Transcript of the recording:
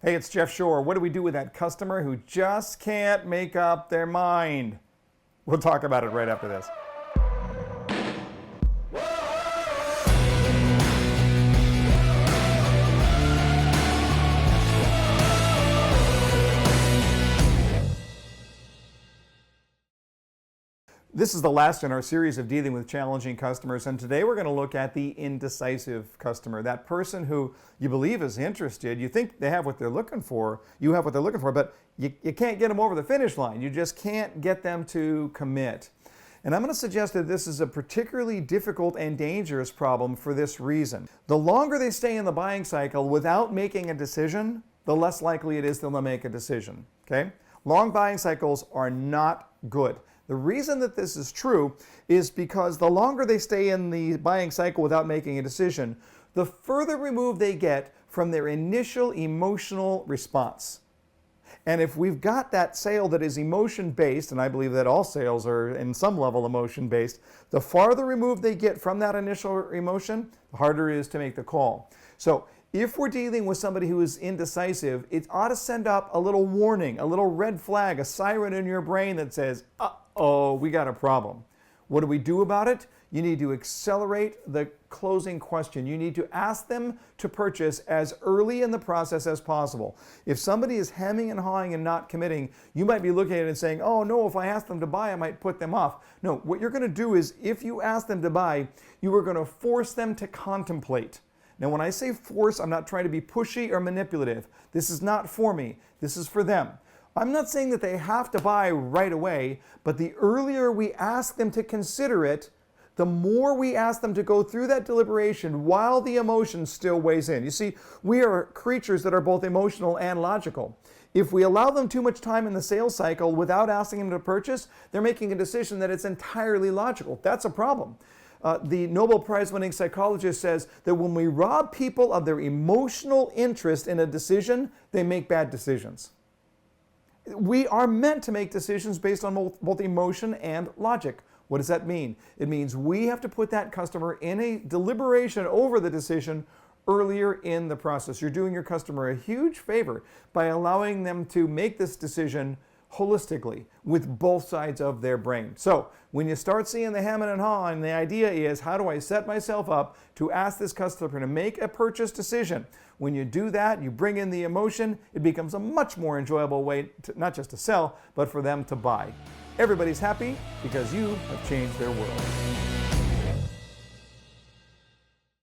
Hey, it's Jeff Shore. What do we do with that customer who just can't make up their mind? We'll talk about it right after this. This is the last in our series of dealing with challenging customers, and today we're going to look at the indecisive customer, that person who you believe is interested, you think they have what they're looking for, you have what they're looking for, but you can't get them over the finish line. You just can't get them to commit. And I'm going to suggest that this is a particularly difficult and dangerous problem for this reason. The longer they stay in the buying cycle without making a decision, the less likely it is they'll make a decision. Okay? Long buying cycles are not good. The reason that this is true is because the longer they stay in the buying cycle without making a decision, the further removed they get from their initial emotional response. And if we've got that sale that is emotion-based, and I believe that all sales are in some level emotion-based, the farther removed they get from that initial emotion, the harder it is to make the call. So if we're dealing with somebody who is indecisive, it ought to send up a little warning, a little red flag, a siren in your brain that says, uh-oh, we got a problem. What do we do about it? You need to accelerate the closing question. You need to ask them to purchase as early in the process as possible. If somebody is hemming and hawing and not committing, you might be looking at it and saying, oh no, if I ask them to buy, I might put them off. No, what you're going to do is if you ask them to buy, you are going to force them to contemplate. Now, when I say force, I'm not trying to be pushy or manipulative. This is not for me. This is for them. I'm not saying that they have to buy right away, but the earlier we ask them to consider it, the more we ask them to go through that deliberation while the emotion still weighs in. You see, we are creatures that are both emotional and logical. If we allow them too much time in the sales cycle without asking them to purchase, they're making a decision that it's entirely logical. That's a problem. The Nobel Prize-winning psychologist says that when we rob people of their emotional interest in a decision, they make bad decisions. We are meant to make decisions based on both emotion and logic. What does that mean? It means we have to put that customer in a deliberation over the decision earlier in the process. You're doing your customer a huge favor by allowing them to make this decision holistically with both sides of their brain. So when you start seeing the hemming and hawing, the idea is, how do I set myself up to ask this customer to make a purchase decision? When you do that, you bring in the emotion, it becomes a much more enjoyable way to, not just to sell, but for them to buy. Everybody's happy because you have changed their world.